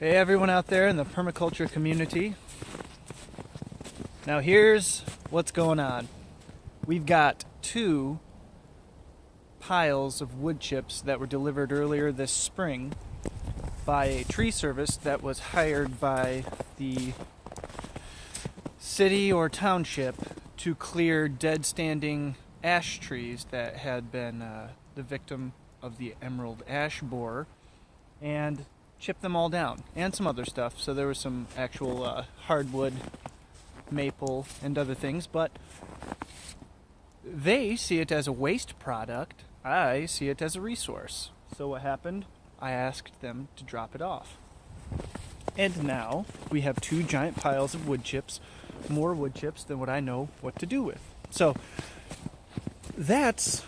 Hey everyone out there in the permaculture community. Now here's what's going on. We've got 2 piles of wood chips that were delivered earlier this spring by a tree service that was hired by the city or township to clear dead standing ash trees that had been the victim of the emerald ash borer, and chip them all down, and some other stuff. So there was some actual hardwood, maple, and other things, but they see it as a waste product. I see it as a resource. So what happened? I asked them to drop it off. And now we have 2 giant piles of wood chips, more wood chips than what I know what to do with. So that's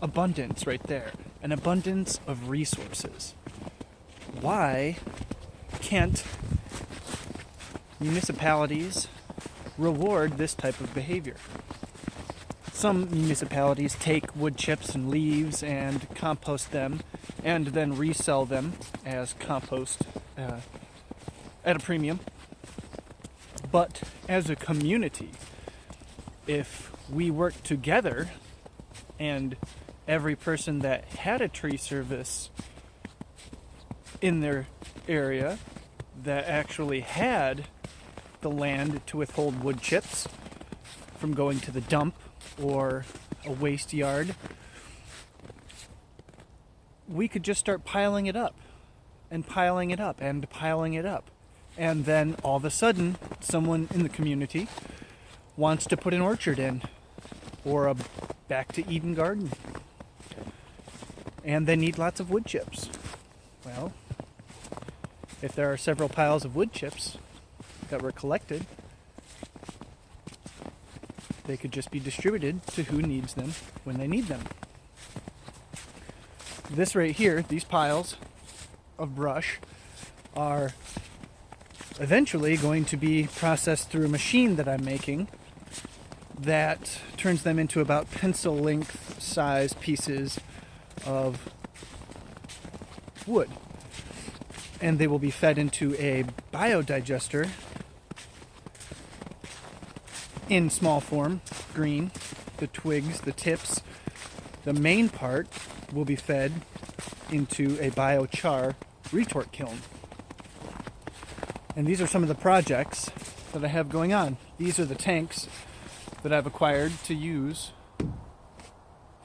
abundance right there, an abundance of resources. Why can't municipalities reward this type of behavior? Some municipalities take wood chips and leaves and compost them and then resell them as compost at a premium. But as a community, if we work together and every person that had a tree service in their area that actually had the land to withhold wood chips from going to the dump or a waste yard, we could just start piling it up and piling it up and piling it up. And then all of a sudden, someone in the community wants to put an orchard in or a back to Eden garden. And they need lots of wood chips. Well, if there are several piles of wood chips that were collected, they could just be distributed to who needs them when they need them. This right here, these piles of brush, are eventually going to be processed through a machine that I'm making that turns them into about pencil length size pieces of wood. And they will be fed into a biodigester in small form, green, the twigs, the tips. The main part will be fed into a biochar retort kiln. And these are some of the projects that I have going on. These are the tanks that I've acquired to use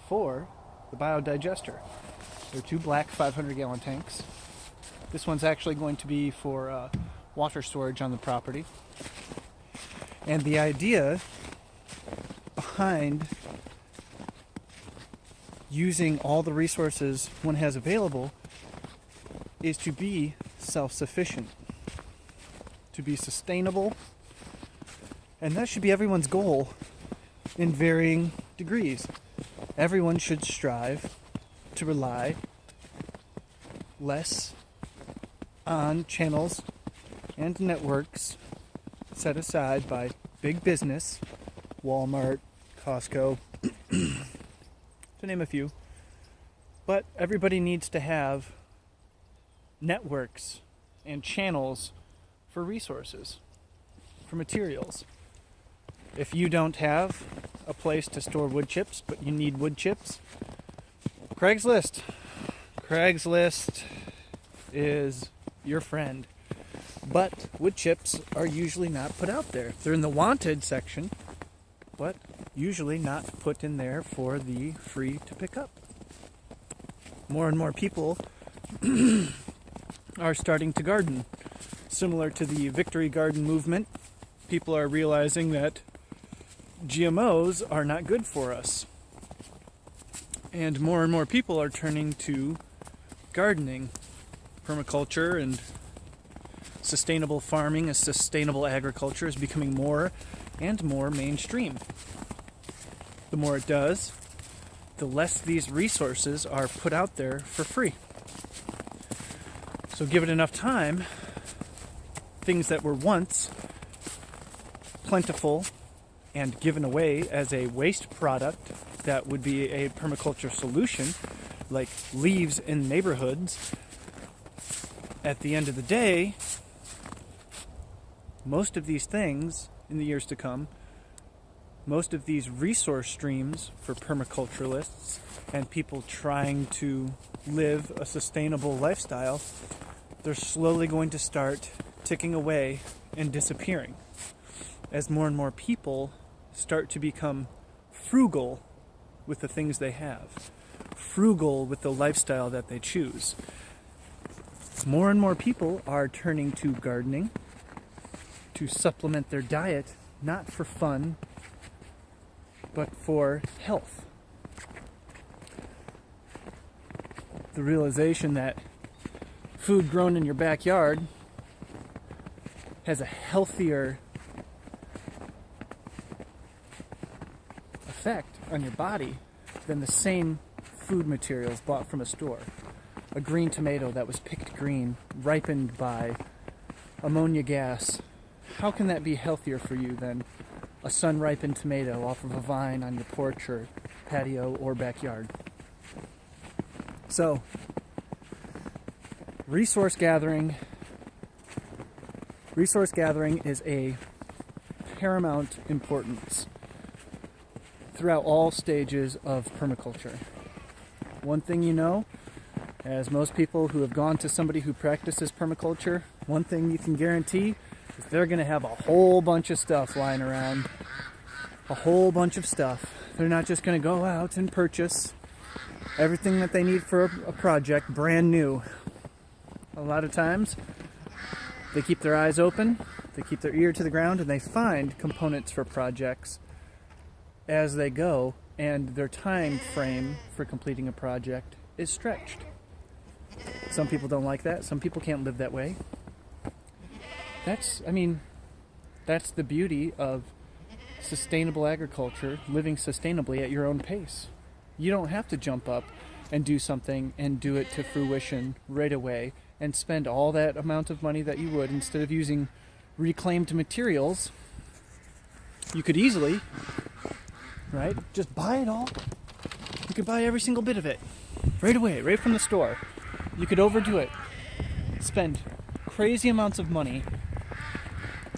for the biodigester. They're 2 black 500-gallon tanks. This one's actually going to be for water storage on the property. And the idea behind using all the resources one has available is to be self-sufficient, to be sustainable, and that should be everyone's goal in varying degrees. Everyone should strive to rely less on channels and networks set aside by big business, Walmart, Costco, to name a few. But everybody needs to have networks and channels for resources, for materials. If you don't have a place to store wood chips, but you need wood chips, Craigslist is your friend. But wood chips are usually not put out there. They're in the wanted section, but usually not put in there for the free to pick up. More and more people are starting to garden. Similar to the Victory Garden movement, people are realizing that GMOs are not good for us. And more people are turning to gardening, permaculture, and sustainable farming and sustainable agriculture is becoming more and more mainstream. The more it does, the less these resources are put out there for free. So give it enough time, things that were once plentiful and given away as a waste product that would be a permaculture solution, like leaves in neighborhoods, at the end of the day, most of these things in the years to come, most of these resource streams for permaculturalists and people trying to live a sustainable lifestyle, they're slowly going to start ticking away and disappearing as more and more people start to become frugal with the things they have, frugal with the lifestyle that they choose. More and more people are turning to gardening to supplement their diet, not for fun, but for health. The realization that food grown in your backyard has a healthier effect on your body than the same food materials bought from a store. A green tomato that was picked green, ripened by ammonia gas. How can that be healthier for you than a sun-ripened tomato off of a vine on your porch or patio or backyard? So, resource gathering is a paramount importance throughout all stages of permaculture. One thing you know, as most people who have gone to somebody who practices permaculture, one thing you can guarantee is they're going to have a whole bunch of stuff lying around. A whole bunch of stuff. They're not just going to go out and purchase everything that they need for a project brand new. A lot of times, they keep their eyes open, they keep their ear to the ground, and they find components for projects as they go, and their time frame for completing a project is stretched. Some people don't like that. Some people can't live that way. That's the beauty of sustainable agriculture, living sustainably at your own pace. You don't have to jump up and do something and do it to fruition right away and spend all that amount of money that you would instead of using reclaimed materials. You could easily, right, just buy it all. You could buy every single bit of it right away, right from the store. You could overdo it, spend crazy amounts of money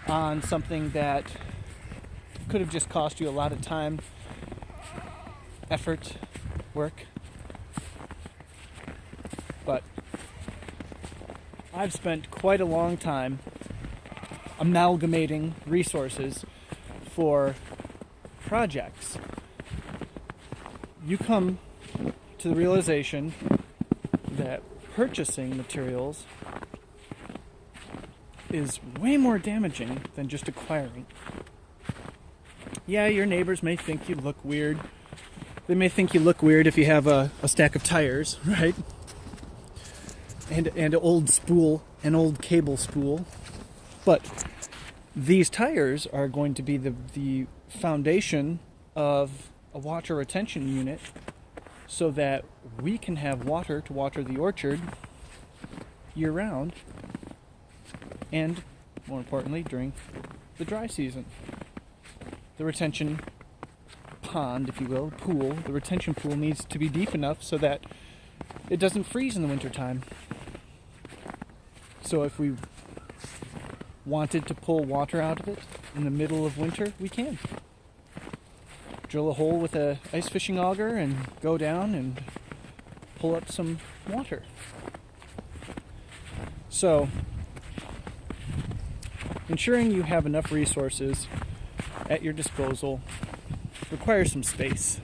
on something that could have just cost you a lot of time, effort, work. But I've spent quite a long time amalgamating resources for projects. You come to the realization that purchasing materials is way more damaging than just acquiring. Yeah, your neighbors may think you look weird. They may think you look weird if you have a stack of tires, right? And an old cable spool. But these tires are going to be the foundation of a water retention unit so that we can have water to water the orchard year round, and more importantly during the dry season. The retention pond, if you will, pool, the retention pool needs to be deep enough so that it doesn't freeze in the wintertime. So if we wanted to pull water out of it in the middle of winter, we can. Drill a hole with a ice fishing auger and go down and pull up some water. So, ensuring you have enough resources at your disposal requires some space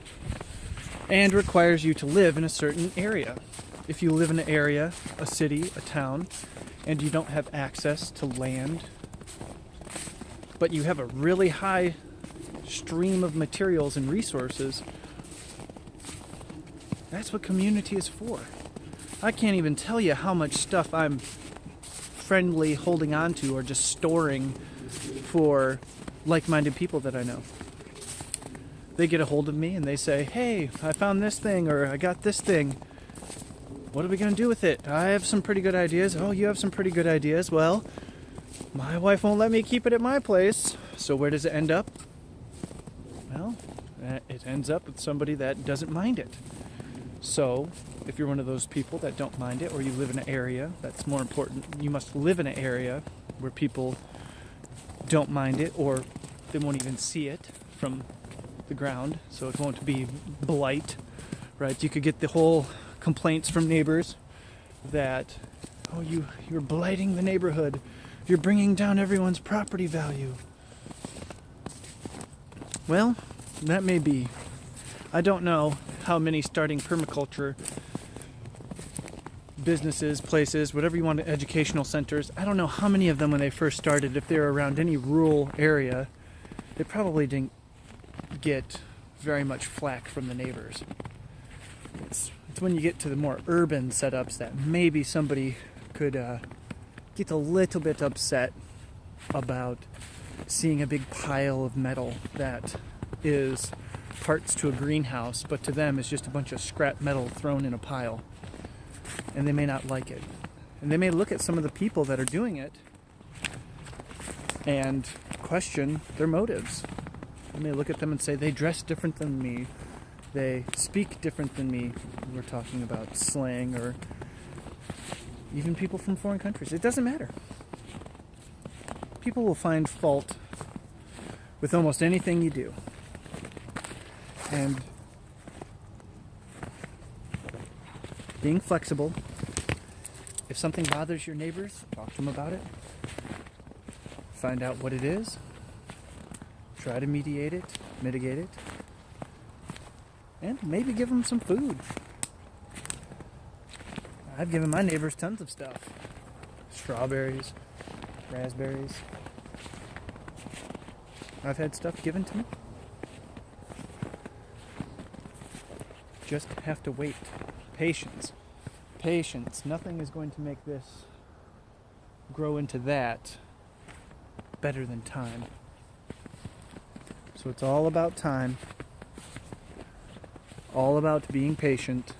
and requires you to live in a certain area. If you live in an area, a city, a town, and you don't have access to land, but you have a really high stream of materials and resources, that's what community is for. I can't even tell you how much stuff I'm friendly holding on to or just storing for like-minded people that I know. They get a hold of me and they say, hey, I found this thing, or I got this thing. What are we going to do with it? I have some pretty good ideas. Oh, you have some pretty good ideas. Well, my wife won't let me keep it at my place. So where does it end up? Well, it ends up with somebody that doesn't mind it. So, if you're one of those people that don't mind it, or you live in an area, that's more important. You must live in an area where people don't mind it, or they won't even see it from the ground, so it won't be blight, right? You could get the whole complaints from neighbors that, oh, you're blighting the neighborhood. You're bringing down everyone's property value. Well, that may be. I don't know how many starting permaculture businesses, places, whatever you want, educational centers, I don't know how many of them when they first started, if they were around any rural area, they probably didn't get very much flack from the neighbors. It's when you get to the more urban setups that maybe somebody could get a little bit upset about seeing a big pile of metal that is parts to a greenhouse, but to them it's just a bunch of scrap metal thrown in a pile. And they may not like it. And they may look at some of the people that are doing it and question their motives. They may look at them and say, they dress different than me. They speak different than me. We're talking about slang, or even people from foreign countries. It doesn't matter. People will find fault with almost anything you do. And being flexible. If something bothers your neighbors, talk to them about it. Find out what it is. Try to mediate it, mitigate it. And maybe give them some food. I've given my neighbors tons of stuff. Strawberries, raspberries. I've had stuff given to me. Just have to wait. Patience. Patience. Nothing is going to make this grow into that better than time. So it's all about time. All about being patient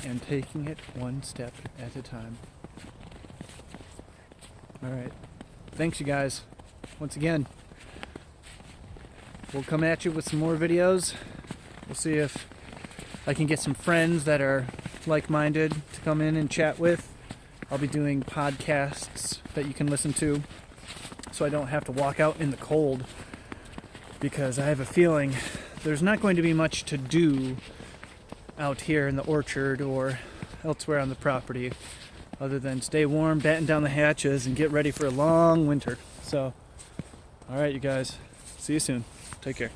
and taking it one step at a time. Alright. Thanks, you guys. Once again, we'll come at you with some more videos. We'll see if I can get some friends that are like-minded to come in and chat with. I'll be doing podcasts that you can listen to, so I don't have to walk out in the cold, because I have a feeling there's not going to be much to do out here in the orchard or elsewhere on the property other than stay warm, batten down the hatches, and get ready for a long winter. So, alright, you guys. See you soon. Take care.